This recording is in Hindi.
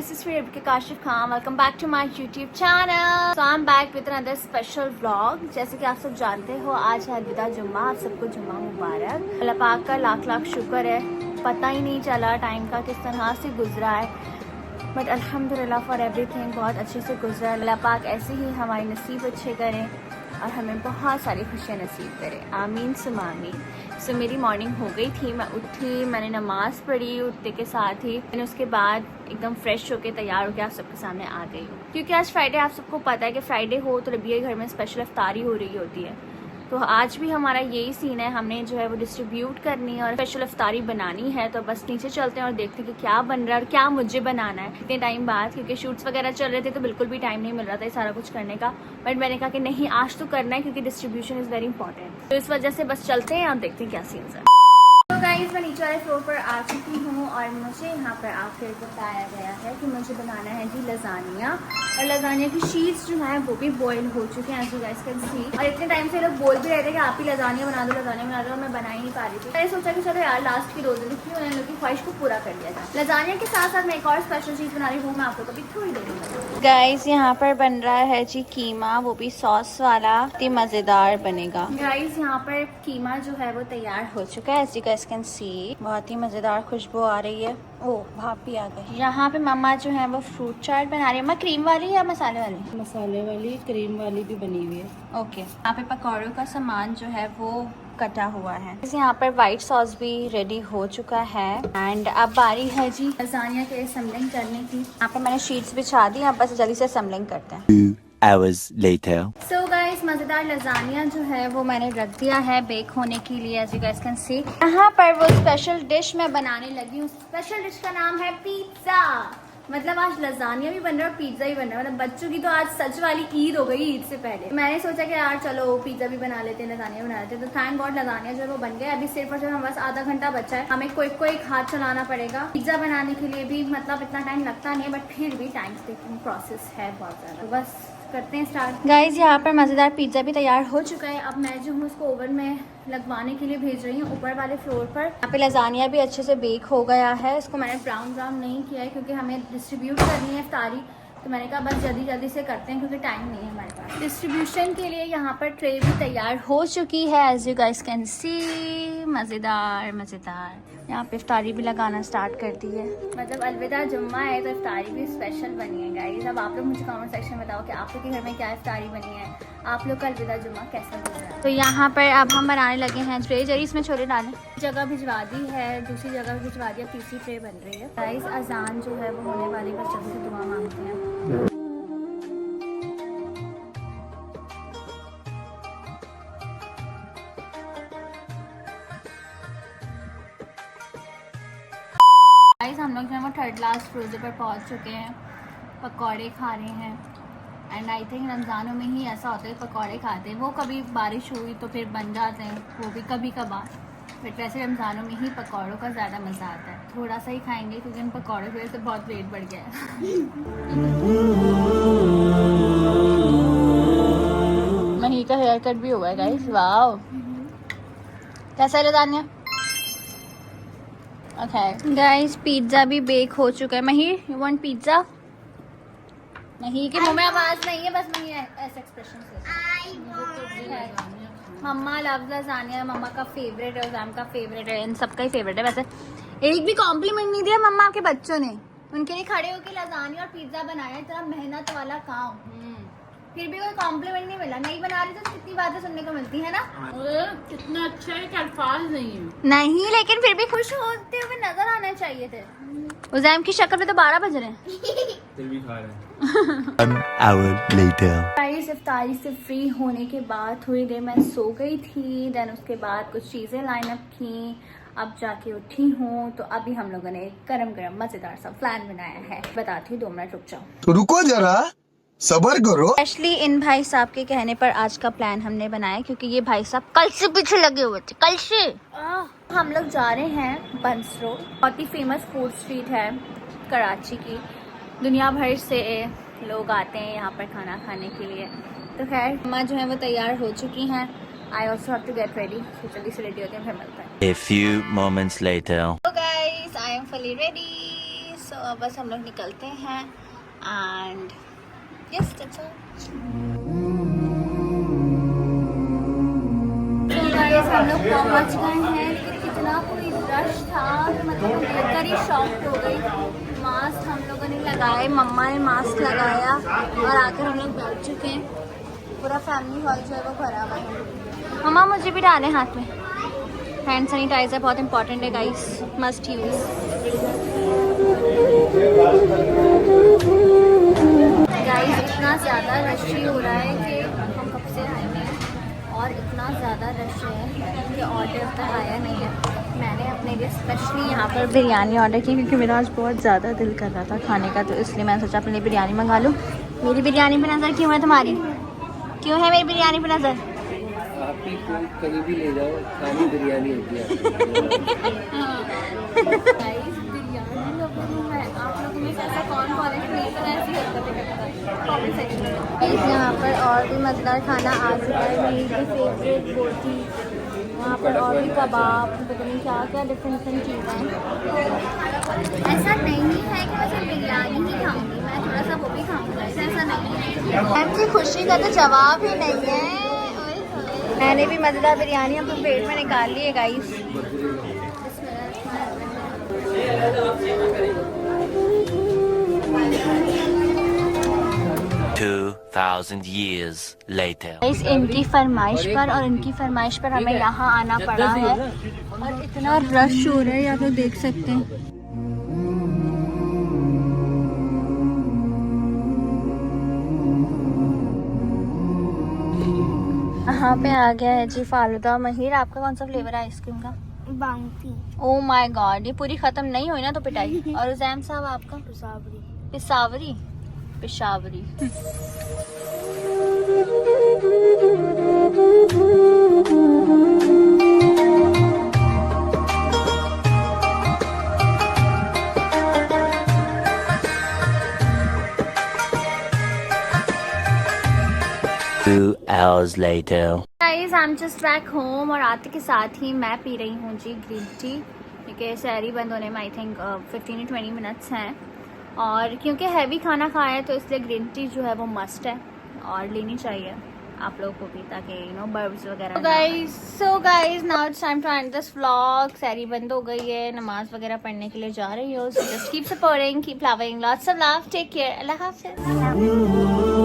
this is Rebecca Kashif Khan. Welcome back to my YouTube channel. So I'm back with another special vlog. जैसे कि आप सब जानते हो आज है अलविदा जुम्मा, आप सबको जुम्मा मुबारक। अल्लाह पाक का लाख लाख शुक्र है, पता ही नहीं चला टाइम का किस तरह से गुजरा है, बट अल्हम्दुलिल्लाह फॉर एवरीथिंग बहुत अच्छे से गुजरा। अल्लाह पाक ऐसे ही हमारे नसीब अच्छे करें और हमें बहुत सारी खुशियाँ नसीब करें, आमीन सुमा आमीन। सो मेरी मॉर्निंग हो गई थी, मैं उठी, मैंने नमाज़ पढ़ी, उठने के साथ ही मैंने उसके बाद एकदम फ्रेश होके तैयार होकर आप सबके सामने आ गई हूँ। क्योंकि आज फ्राइडे, आप सबको पता है कि फ्राइडे हो तो रबिया के घर में स्पेशल इफ्तारी हो रही होती है। तो आज भी हमारा यही सीन है, हमने जो है वो डिस्ट्रीब्यूट करनी है और स्पेशल इफ्तारी बनानी है। तो बस नीचे चलते हैं और देखते हैं कि क्या बन रहा है और क्या मुझे बनाना है इतने टाइम बाद, क्योंकि शूट्स वगैरह चल रहे थे तो बिल्कुल भी टाइम नहीं मिल रहा था ये सारा कुछ करने का। बट मैंने कहा कि नहीं, आज तो करना है क्योंकि डिस्ट्रीब्यूशन इज़ वेरी इंपॉर्टेंट। तो इस वजह से बस चलते हैं और देखते हैं क्या सीन्स है। तो गाइस, मैं नीचे वाले फ्लोर पर आ चुकी हूँ और मुझे यहाँ पर आकर बताया गया है कि मुझे बनाना है जी लजानिया, और लजानिया की शीट्स जो है वो भी बॉईल हो चुके हैं, as you guys can see. और इतने टाइम से लोग बोल भी रहे थे कि आप ही लजानिया बना दो, लजानिया बना दो, मैं बना ही नहीं पा रही थी। मैंने सोचा कि चलो यार लास्ट की 2 दिन थी, मैंने लोग की ख्वाहिश को पूरा कर दिया था। लजानिया के साथ साथ मैं एक और स्पेशल चीज़ बना रही हूँ, मैं आपको कभी थोड़ी देर में। गाइस, यहाँ पर बन रहा है जी कीमा, वो भी सॉस वाला, बहुत ही मज़ेदार बनेगा। गाइस, यहाँ पर कीमा जो है वो तैयार हो चुका है, as you guys can see. बहुत ही मज़ेदार खुशबू आ रही है। ओह, भाप भी आ गई। यहाँ पे मम्मा जो है वो फ्रूट चाट बना रही है। मम्मा क्रीम वाली या मसाले वाली? मसाले वाली, क्रीम वाली भी बनी हुई है। ओके। यहाँ पे पकौड़ों का सामान जो है वो कटा हुआ है। यहाँ पर वाइट सॉस भी रेडी हो चुका है एंड अब बारी है जी लजानिया के असेंबलिंग करने की। यहाँ पे मैंने शीट्स बिछा दी, अब बस जल्दी से असेंबलिंग करते हैं। 2 hours later. So guys, मजेदार लजानिया जो है वो मैंने रख दिया है बेक होने के लिए, as you guys can see. यहाँ पर वो स्पेशल डिश मैं बनाने लगी हूँ। स्पेशल डिश का नाम है पिज्जा। मतलब आज लजानिया भी बन रहा है और पिज्जा भी बन रहा है। मतलब बच्चों की तो आज सच वाली ईद हो गई। ईद से पहले मैंने सोचा कि यार चलो पिज्जा भी बना लेते हैं, लजानिया बना लेते हैं। तो थैंक गॉड लजानिया जो है वो बन गया। अभी सिर्फ और सिर्फ हम बस आधा घंटा बचा है, हमें कोई एक हाथ चलाना पड़ेगा। पिज्जा बनाने के लिए भी मतलब इतना टाइम लगता नहीं है, बट फिर भी टाइम टेकिंग प्रोसेस है बहुत ज़्यादा। तो बस करते हैं स्टार्ट। गाइज, यहाँ पर मज़ेदार पिज्ज़ा भी तैयार हो चुका है। अब मैं जो हूँ उसको ओवन में लगवाने के लिए भेज रही हूँ ऊपर वाले फ्लोर पर। यहाँ पे लजानिया भी अच्छे से बेक हो गया है। इसको मैंने ब्राउन नहीं किया है क्योंकि हमें डिस्ट्रीब्यूट करनी है इफ्तारी, तो मैंने कहा बस जल्दी जल्दी से करते हैं क्योंकि टाइम नहीं है हमारे पास। डिस्ट्रीब्यूशन के लिए यहाँ पर ट्रे भी तैयार हो चुकी है, as you guys can see. मज़ेदार मज़ेदार। यहाँ पे इफ्तारी भी लगाना स्टार्ट कर दी है। मतलब अलविदा जुम्मा है तो इफ्तारी भी स्पेशल बनी है गाइस। अब आप लोग मुझे कमेंट सेक्शन में बताओ कि आप लोग के घर में क्या इफ्तारी बनी है, आप लोग का अलविदा जुम्मा कैसा गुजरा है। तो यहाँ पर अब हम बनाने लगे हैं ट्रे। जरी इसमें छोले डालें। जगह भिजवा दी है, दूसरी जगह भी भिजवा दी, अब तीसरी ट्रे बन रही है। गाइस, अजान जो है वो होने वाली, बस जल्दी से दुआ मांगते हैं। गाइस, हम लोग जो है वो 3rd लास्ट रोज़े पर पहुंच चुके हैं, पकौड़े खा रहे हैं। एंड आई थिंक रमज़ानों में ही ऐसा होता है, पकौड़े खाते हैं। वो कभी बारिश हुई तो फिर बन जाते हैं, वो भी कभी कभार, बट वैसे रमज़ानों में ही पकौड़ों का ज़्यादा मज़ा आता है। थोड़ा सा ही खाएंगे क्योंकि इन पकौड़ों की वजह से बहुत वेट बढ़ गया है। मही का हेयर कट भी हुआ है गाइस। वाओ, कैसा है लजानिया? ओके गाइस, पिज्ज़ा भी बेक हो चुका है। Mahir, you want pizza? नहीं, के मुंह में आवाज नहीं है, बस नहीं है ऐसे एक्सप्रेशन से। मम्मा लव लजानिया, मम्मा का फेवरेट है, उजाम का फेवरेट है, इन सबका ही फेवरेट है। वैसे एक भी कॉम्प्लीमेंट नहीं दिया मम्मा आपके बच्चों ने, उनके लिए खड़े होकर लजानिया और पिज्ज़ा बनाया, इतना मेहनत वाला काम, फिर भी कोई कॉम्प्लीमेंट नहीं मिला। नहीं बना रही तो कितनी बातें सुनने को मिलती है ना। कितना अच्छा है कि अल्फाज नहीं है। नहीं, लेकिन फिर भी खुश होते हुए नजर आने चाहिए थे। उज़ैम की शक्ल पे तो 12 बज रहे हैं। फिर भी खा रहे हैं। 1 hour later. गाइस, इफ्तारी से फ्री होने के बाद थोड़ी देर मैं सो गई थी। देन उसके बाद कुछ चीज़ें लाइन अप की, अब जाके उठी हूँ। तो अभी हम लोगों ने गरम गरम मज़ेदार सा प्लान बनाया है, बताती हूँ, 2 मिनट रुक जाओ। तो रुको जरा, सबर करो। स्पेशली इन भाई साहब के कहने पर आज का प्लान हमने बनाया, क्योंकि ये भाई साहब कल से पीछे लगे हुए थे, कल से। हम लोग जा रहे हैं बंस रोड, बहुत ही फेमस फूड स्ट्रीट है कराची की। दुनिया भर से लोग आते हैं यहाँ पर खाना खाने के लिए। तो खैर, मम्मा जो है वो तैयार हो चुकी हैं। I also have to get ready. तो जल्दी से रेडी होते हैं, फिर मिलते हैं। A few moments later. So guys, I am fully ready. सो बस हम लोग निकलते हैं एंड यस दैट्स ऑल। हम लोग पहुंच गए हैं, लेकिन इतना कोई रश था कि मतलब देखकर ही शॉक हो गई। मास्क हम लोगों ने लगाए, मम्मा ने मास्क लगाया और आकर हम लोग बैठ चुके हैं। पूरा फैमिली हॉल जो है वो भरा हुआ है। मम्मा मुझे भी डालें हाथ में। हैंड सैनिटाइजर बहुत इंपॉर्टेंट है गाइस, मस्ट यूज। गाइस इतना ज़्यादा रश हो रहा है कि हम कब से आए हैं और इतना ज़्यादा रश है कि ऑर्डर तक आया नहीं है। मैंने अपने लिए स्पेशली यहाँ पर बिरयानी ऑर्डर की क्योंकि मेरा आज बहुत ज़्यादा दिल कर रहा था खाने का, तो इसलिए मैंने सोचा अपने लिए बिरयानी मंगा लूँ। मेरी बिरयानी पर नज़र क्यों है तुम्हारी? क्यों है मेरी बिरयानी पर नज़र? आप ही को कहीं भी ले जाओ, खाली बिरयानी होती है। गाइस बिरयानी लोगों में आप लोगों में से ऐसा कौन है नहीं पता ऐसी हरकतें करता है कमेंट सेक्शन में। यहाँ पर और भी मज़ेदार खाना आ चुका है, मेरी फेवरेट बोटी, यहाँ पर और भी कबाब, पता नहीं क्या क्या डिफरेंट चीज़ें हैं। ऐसा नहीं है कि मैं सिर्फ बिरयानी ही खाऊंगी, मैं थोड़ा सा वो भी खाऊंगा, ऐसा नहीं है। मैम की खुशी का तो जवाब ही नहीं है। मैंने भी मज़ेदार बिरयानी अपने पेट में निकाल ली है गाइस। 2000 years later. गाइस इनकी फरमाइश पर और इनकी फरमाइश पर हमें यहाँ आना पड़ा है और इतना रश हो रहा है, आप लोग देख सकते हैं। यहाँ पे आ गया है जी फालूदा। महिर आपका कौन सा फ्लेवर है आइसक्रीम का? बाउंटी। ओ माय गॉड, ये पूरी खत्म नहीं हुई ना तो पिटाई। और उजैम साहब आपका? Peshawari. Peshawari. 2 hours later. Guys I am just back home और आते के साथ ही मैं पी रही हूँ जी ग्रीन टी, क्योंकि सहरी बंद होने में आई थिंक 15 to 20 मिनट्स हैं और क्योंकि हैवी खाना खाया है तो इसलिए ग्रीन टी जो है वो मस्ट है और लेनी चाहिए आप लोगों को भी, ताकि यू नो बर्ड्स वगैरह। So guys now it's time to end this vlog. सहरी बंद हो गई है, नमाज वगैरह पढ़ने के लिए जा रही हो, so just keep supporting, keep loving, lots of love, take care, अल्लाह हाफिज़।